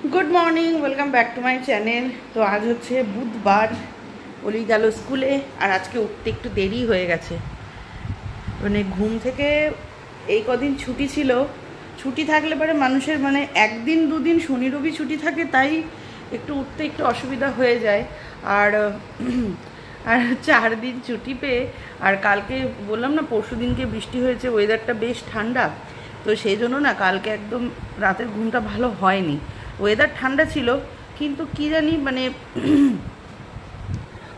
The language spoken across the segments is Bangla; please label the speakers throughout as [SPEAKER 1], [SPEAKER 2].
[SPEAKER 1] Good morning welcome back to my channel. तो आज হচ্ছে বুধবার, ওলি গেল স্কুলে আর আজকে উঠতে একটু দেরি হয়ে গেছে। মানে ঘুম থেকে এই কদিন ছুটি ছিল, ছুটি থাকলে পরে মানুষের মানে একদিন দুদিন শনি রবি ছুটি থাকে, তাই একটু উঠতে একটু অসুবিধা হয়ে যায়। আর আর 4 দিন ছুটি পেয়ে, আর কালকে বললাম না পরশু দিনকে বৃষ্টি হয়েছে, ওয়েদারটা বেশ ঠান্ডা, তো সেই জন্য না কালকে একদম রাতের ঘুমটা ভালো হয়নি। ওয়েদার ঠান্ডা ছিল কিন্তু কি জানি মানে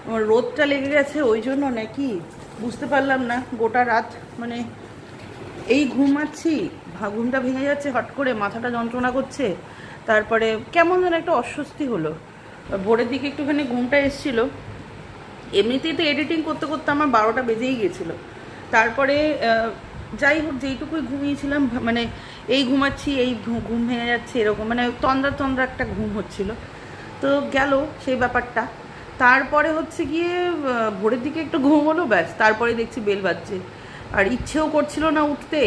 [SPEAKER 1] আমার রোদটা লেগে গেছে, ওই জন্য নাকি বুঝতে পারলাম না। গোটা রাত মানে এই ঘুমাচ্ছি, ঘুমটা ভেঙে যাচ্ছে, হট করে মাথাটা যন্ত্রণা করছে, তারপরে কেমন যেন একটা অস্বস্তি হলো। ভোরের দিকে একটুখানি ঘুমটা এসেছিলো, এমনিতেই তো এডিটিং করতে করতে আমার 12টা বেজেই গেছিলো। তারপরে যাই হোক যেইটুকুই ঘুমিয়েছিলাম, মানে এই ঘুমাচ্ছি এই ঘুম ভেঙে যাচ্ছে এরকম, মানে তন্দ্রা তন্দ্রা একটা ঘুম হচ্ছিল, তো গেল সেই ব্যাপারটা। তারপরে হচ্ছে গিয়ে ভোরের দিকে একটু ঘুম হলো, ব্যাস তারপরে দেখছি বেল বাজছে, আর ইচ্ছেও করছিল না উঠতে।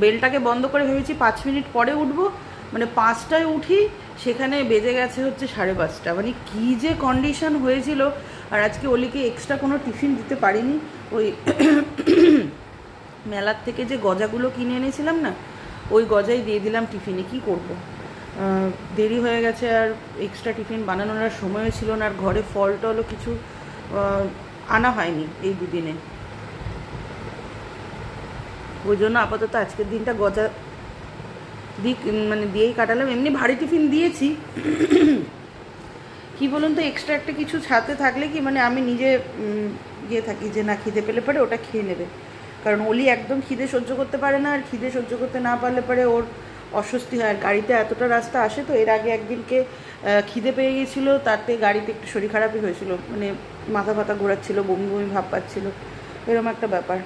[SPEAKER 1] বেলটাকে বন্ধ করে ভেবেছি 5 মিনিট পরে উঠবো, মানে 5টায় উঠি, সেখানে বেজে গেছে হচ্ছে 5:30। মানে কী যে কন্ডিশন হয়েছিল। আর আজকে অলিকে এক্সট্রা কোনো টিফিন দিতে পারিনি, ওই মেলার থেকে যে গজাগুলো কিনে এনেছিলাম না, ওই গজাই দিয়ে দিলাম টিফিনে। কি করব, দেরি হয়ে গেছে, আর এক্সট্রা টিফিন বানানোর আর সময়ও ছিল না, আর ঘরে ফল টলও কিছু আনা হয়নি এই দুদিনে। ওই জন্য আপাতত আজকের দিনটা গজা মানে দিয়েই কাটালাম। এমনি ভারী টিফিন দিয়েছি, কি বলুন তো, এক্সট্রা একটা কিছু ছাতে থাকলে কি মানে আমি নিজে গিয়ে থাকি যে না খিদে পেলে পরে ওটা খেয়ে নেবে, কারণ অলি একদম খিদে সহ্য করতে পারে না, আর খিদে সহ্য করতে না পারলে পরে ওর অস্বস্তি হয়। আর গাড়িতে এতটা রাস্তা আসে, তো এর আগে একদিনকে খিদে পেয়ে গেছিলো, তাতে গাড়িতে একটু শরীর খারাপই হয়েছিল, মানে মাথা ফাথা ঘোরাচ্ছিলো, বমি বমি ভাব পাচ্ছিলো, এরকম একটা ব্যাপার।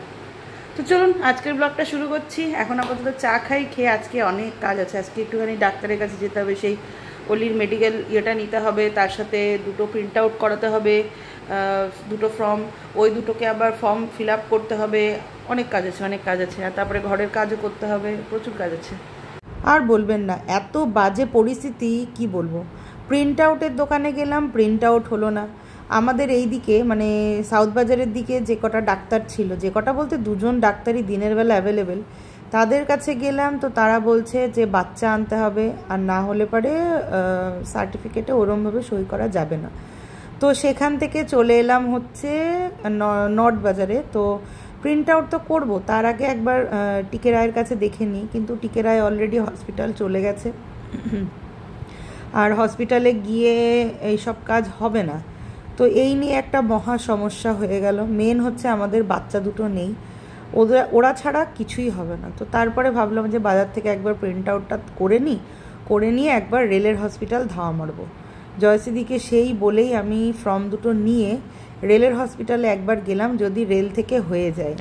[SPEAKER 1] তো চলুন আজকের ব্লগটা শুরু করছি। এখন আপাতত চা খাই, খেয়ে আজকে অনেক কাজ আছে, আজকে একটুখানি ডাক্তারের কাছে যেতে হবে, সেই অলির মেডিকেল ইয়েটা নিতে হবে, তার সাথে 2টো প্রিন্ট আউট করাতে হবে, 2টো ফর্ম, ওই 2টোকে আবার ফর্ম ফিল আপ করতে হবে, অনেক কাজ আছে অনেক কাজ আছে। আর তারপরে ঘরের কাজও করতে হবে, প্রচুর কাজ আছে। আর বলবেন না, এত বাজে পরিস্থিতি কি বলবো। প্রিন্ট আউটের দোকানে গেলাম, প্রিন্ট আউট হলো না। আমাদের এই দিকে মানে সাউথ বাজারের দিকে যে কটা ডাক্তার ছিল, যে কটা বলতে 2জন ডাক্তারই দিনের বেলা অ্যাভেলেবেল, তাদের কাছে গেলাম, তো তারা বলছে যে বাচ্চা আনতে হবে, আর না হলে পরে সার্টিফিকেটে ওরমভাবে সই করা যাবে না। তো সেখান থেকে চলে এলাম হচ্ছে নর্থ বাজারে। তো প্রিন্ট আউট তো করবো, তার আগে একবার টিকে রায়ের কাছে দেখে নিই, কিন্তু টিকে রায় অলরেডি হসপিটাল চলে গেছে, আর হসপিটালে গিয়ে এইসব কাজ হবে না। তো এই নিয়ে একটা মহা সমস্যা হয়ে গেল। মেন হচ্ছে আমাদের বাচ্চা দুটো নেই, ওরা ছাড়া কিছুই হবে না। তো তারপরে ভাবলাম যে বাজার থেকে একবার প্রিন্ট আউটটা করে নিয়ে একবার রেলের হসপিটাল ধাওয়া মারবো। জয়সিদিকে সেই বলেই আমি ফর্ম 2টো নিয়ে রেলের হসপিটালে একবার গেলাম, যদি রেল থেকে হয়ে যায়।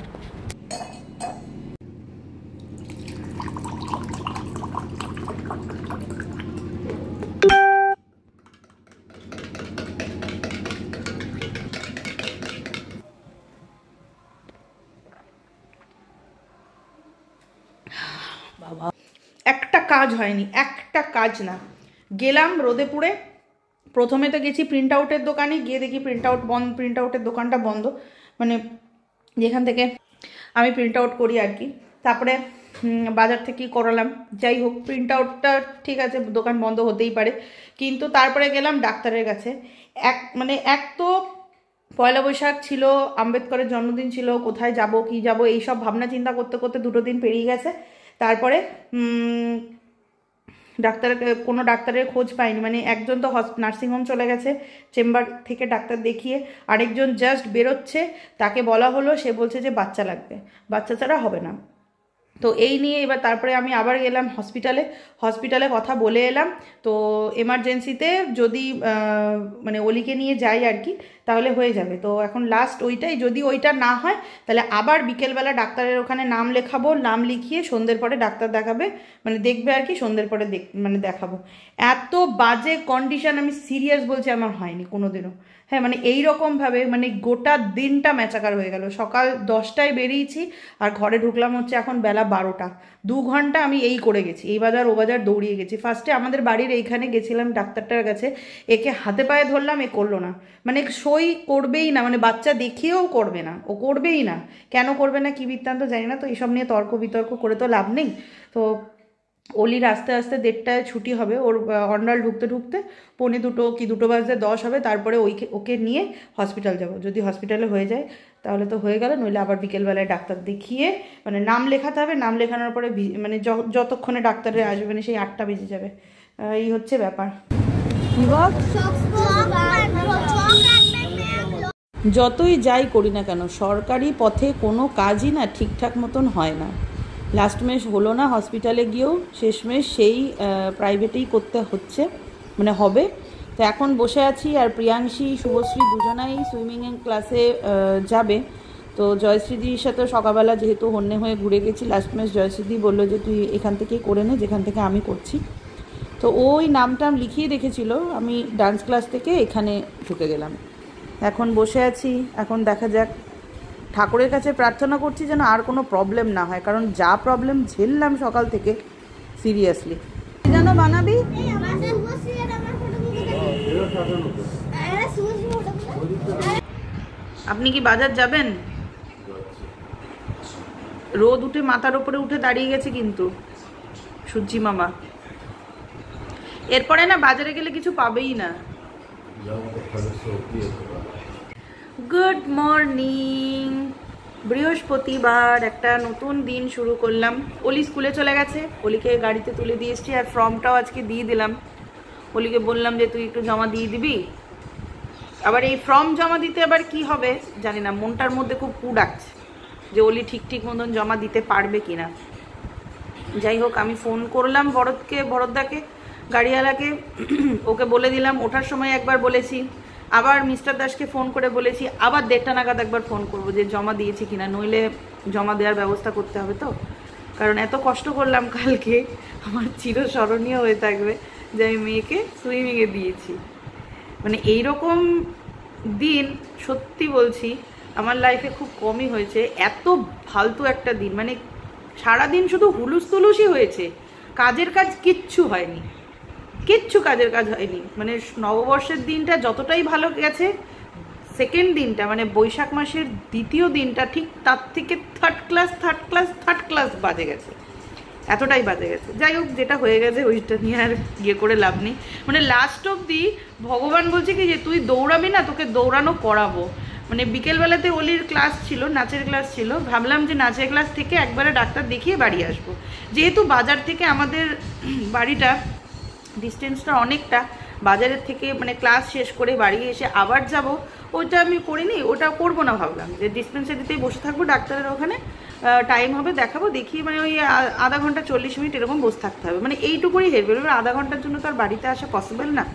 [SPEAKER 1] বাবা, একটা কাজ হয়নি, একটা কাজ না। গেলাম রোদে পুড়ে, প্রথমে তো গেছি প্রিন্ট আউটের দোকানে, গিয়ে দেখি প্রিন্ট আউটের দোকানটা বন্ধ, মানে যেখান থেকে আমি প্রিন্ট আউট করি আর কি। তারপরে বাজার থেকেই করালাম, যাই হোক প্রিন্ট আউটটা ঠিক আছে, দোকান বন্ধ হতেই পারে। কিন্তু তারপরে গেলাম ডাক্তারের কাছে। এক তো পয়লা বৈশাখ ছিল, আম্বেদকরের জন্মদিন ছিল, কোথায় যাব কি যাব এইসব ভাবনা চিন্তা করতে করতে 2টো দিন পেরিয়ে গেছে। তারপরে কোনো ডাক্তারের খোঁজ পাইনি, মানে একজন তো নার্সিংহোম চলে গেছে চেম্বার থেকে ডাক্তার দেখিয়ে, আরেকজন জাস্ট বেরোচ্ছে, তাকে বলা হলো, সে বলছে যে বাচ্চা লাগবে, বাচ্চা ছাড়া হবে না। তো এই নিয়ে এবার তারপরে আমি আবার গেলাম হসপিটালে কথা বলে এলাম। তো এমার্জেন্সিতে যদি মানে অলিকে নিয়ে যাই আর কি, তাহলে হয়ে যাবে। তো এখন লাস্ট ওইটাই, যদি ওইটা না হয় তাহলে আবার বিকেলবেলা ডাক্তারের ওখানে নাম লেখাবো, নাম লিখিয়ে সন্ধ্যের পরে ডাক্তার দেখাবে, মানে দেখবে আর কি, সন্ধ্যের পরে মানে দেখাবো। এত বাজে কন্ডিশন, আমি সিরিয়াস বলছি, আমার হয়নি কোনোদিনও। হ্যাঁ মানে এইরকমভাবে মানে গোটা দিনটা ম্যাচাকার হয়ে গেল। সকাল 10টায় বেরিয়েছি আর ঘরে ঢুকলাম হচ্ছে এখন বেলা 12টা। 2 ঘন্টা আমি এই করে গেছি, এই বাজার ও বাজার দৌড়িয়ে গেছি। ফার্স্টে আমাদের বাড়ির এইখানে গেছিলাম ডাক্তারটার কাছে, একে হাতে পায়ে ধরলাম, এ করলো না, মানে সই করবেই না, মানে বাচ্চা দেখিয়েও করবে না, ও করবেই না। কেন করবে না, কী বৃত্তান্ত জানি না। তো এইসব নিয়ে তর্ক বিতর্ক করে তো লাভ নেই। তো অলির আস্তে আস্তে 1:30টায় ছুটি হবে, ওর অন্ডাল ঢুকতে ঢুকতে 2:45 কি 2:10 হবে, তারপরে ওকে নিয়ে হসপিটাল যাব। যদি হসপিটালে হয়ে যায় তাহলে তো হয়ে গেল, নইলে আবার বিকেলবেলায় ডাক্তার দেখিয়ে মানে নাম লেখাতে হবে। নাম লেখানোর পরে মানে যতক্ষণে ডাক্তারে আসবে না সেই 8টা বেজে যাবে। এই হচ্ছে ব্যাপার। যতই যাই করি না কেন, সরকারি পথে কোনো কাজই না ঠিকঠাক মতন হয় না। লাস্ট মেশ হলো না হসপিটালে গিয়েও, শেষমেশ সেই প্রাইভেটেই করতে হচ্ছে, মানে হবে। তো এখন বসে আছি, আর প্রিয়াংশী শুভশ্রী দুজনাই সুইমিং ক্লাসে যাবে। তো জয়শ্রীদির সাথে সকালবেলা যেহেতু হন্যে হয়ে ঘুরে গেছি লাস্ট মেশ, জয়শ্রীদি বললো যে তুই এখান থেকেই করে নে যেখান থেকে আমি করছি। তো ওই নামটাম লিখিয়ে রেখেছিল, আমি ডান্স ক্লাস থেকে এখানে ঢুকে গেলাম। এখন বসে আছি, এখন দেখা যাক। ঠাকুরের কাছে প্রার্থনা করছি যেন আর কোনো প্রবলেম না হয়, কারণ যা প্রবলেম ঝেললাম সকাল থেকে, সিরিয়াসলি। জানো বানাবি? আপনি কি বাজার যাবেন? রোদ উঠে মাথার উপরে উঠে দাঁড়িয়ে গেছে কিন্তু সূর্যি মামা। এরপরে না বাজারে গেলে কিছু পাবেই না। গুড মর্নিং, বৃহস্পতিবার, একটা নতুন দিন শুরু করলাম। অলি স্কুলে চলে গেছে, অলিকে গাড়িতে তুলে দিয়ে এসছি, আর ফর্মটাও আজকে দিয়ে দিলাম। অলিকে বললাম যে তুই একটু জমা দিয়ে দিবি। আবার এই ফর্ম জমা দিতে আবার কি হবে জানি না, মনটার মধ্যে খুব কু ডাকছে যে অলি ঠিক মতন জমা দিতে পারবে কিনা। যাই হোক, আমি ফোন করলাম ভরতদাকে, গাড়িওয়ালাকে, ওকে বলে দিলাম। ওঠার সময় একবার বলেছি, আবার মিস্টার দাসকে ফোন করে বলেছি, আবার 1:30 নাগাদ একবার ফোন করবো যে জমা দিয়েছি কিনা, নইলে জমা দেওয়ার ব্যবস্থা করতে হবে। তো কারণ এত কষ্ট করলাম কালকে, আমার চিরস্মরণীয় হয়ে থাকবে যে আমি মেয়েকে সুইমিংয়ে দিয়েছি। মানে এইরকম দিন সত্যি বলছি আমার লাইফে খুব কমই হয়েছে। এত ফালতু একটা দিন, মানে সারাদিন শুধু হুলুস তুলুসই হয়েছে, কাজের কাজ কিচ্ছু হয়নি, কাজের কাজ হয়নি। মানে নববর্ষের দিনটা যতটাই ভালো গেছে, সেকেন্ড দিনটা মানে বৈশাখ মাসের দ্বিতীয় দিনটা ঠিক তার থেকে থার্ড ক্লাস বাজে গেছে, এতটাই বাজে গেছে। যাই হোক, যেটা হয়ে গেছে ওইটা নিয়ে আর ইয়ে করে লাভ নেই। মানে লাস্ট অবধি ভগবান বলছে কি যে তুই দৌড়াবি না, তোকে দৌড়ানো করাবো। মানে বিকেলবেলাতে অলির ক্লাস ছিল, নাচের ক্লাস ছিল, ভাবলাম যে নাচের ক্লাস থেকে একবারে ডাক্তার দেখিয়ে বাড়ি আসবো। যেহেতু বাজার থেকে আমাদের বাড়িটা ডিস্টেন্সটা অনেকটা, বাজারের থেকে মানে ক্লাস শেষ করে বাড়ি এসে আবার যাব, ওইটা আমি করিনি, ওটা করবো না। ভাবলাম যে ডিসপেন্সারিতেই বসে থাকবো, ডাক্তারের ওখানে টাইম হবে দেখাবো, দেখি মানে ওই আধা ঘন্টা 40 মিনিট এরকম বসে থাকতে হবে, মানে এইটুকুই হেরবে। আধা ঘন্টার জন্য তো আর বাড়িতে আসা পসিবল না।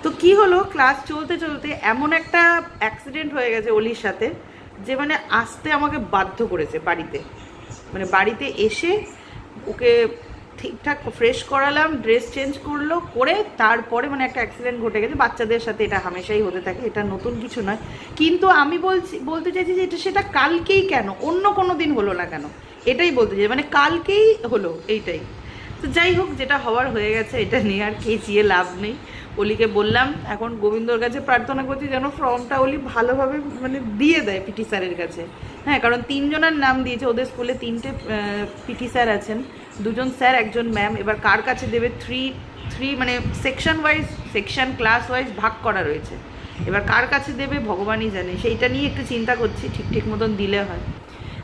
[SPEAKER 1] তো কি হলো, ক্লাস চলতে চলতে এমন একটা অ্যাক্সিডেন্ট হয়ে গেছে অলির সাথে, যে মানে আসতে আমাকে বাধ্য করেছে বাড়িতে। মানে বাড়িতে এসে ওকে ঠিকঠাক ফ্রেশ করালাম, ড্রেস চেঞ্জ করলো, করে তারপরে মানে একটা অ্যাক্সিডেন্ট ঘটে গেছে। বাচ্চাদের সাথে এটা হামেশাই হতে থাকে, এটা নতুন কিছু নয়। কিন্তু আমি বলতে চাইছি যে সেটা কালকেই কেন, অন্য কোনো দিন হলো না কেন, এটাই বলতে চাই। মানে কালকেই হলো, এইটাই। তো যাই হোক, যেটা হওয়ার হয়ে গেছে, এটা নিয়ে আর চেঁচিয়ে লাভ নেই। অলিকে বললাম এখন গোবিন্দর কাছে প্রার্থনা করছি যেন ফর্মটা অলি ভালোভাবে মানে দিয়ে দেয় পিটি স্যারের কাছে। হ্যাঁ, কারণ 3 জনের নাম দিয়েছে, ওদের স্কুলে 3টে পিটি স্যার আছেন, 2জন স্যার 1জন ম্যাম। এবার কার কাছে দেবে, 3 মানে সেকশন ক্লাস ওয়াইজ ভাগ করা রয়েছে। এবার কার কাছে দেবে ভগবানই জানে, সেইটা নিয়ে একটু চিন্তা করছি, ঠিক মতন দিলে হয়।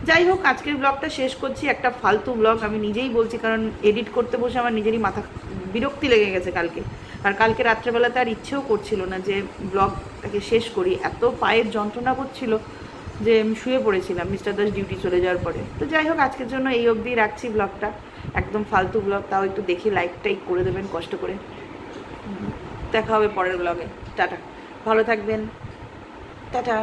[SPEAKER 1] যাই হোক, আজকের ব্লগটা শেষ করছি। একটা ফালতু ব্লগ আমি নিজেই বলছি, কারণ এডিট করতে বসে আমার নিজেরই মাথা বিরক্তি লেগে গেছে কালকে। আর কালকে রাত্রেবেলাতে আর ইচ্ছেও করছিল না যে ব্লগটাকে শেষ করি, এত পায়ের যন্ত্রণা করছিল যে আমি শুয়ে পড়েছিলাম মিস্টার দাস ডিউটি চলে যাওয়ার পরে। তো যাই হোক, আজকের জন্য এই অবধি রাখছি ব্লগটা, একদম ফালতু ব্লগ, তাও একটু দেখি লাইক করে দেবেন কষ্ট করে। দেখা হবে পরের ব্লগে, টাটা, ভালো থাকবেন। টাটা।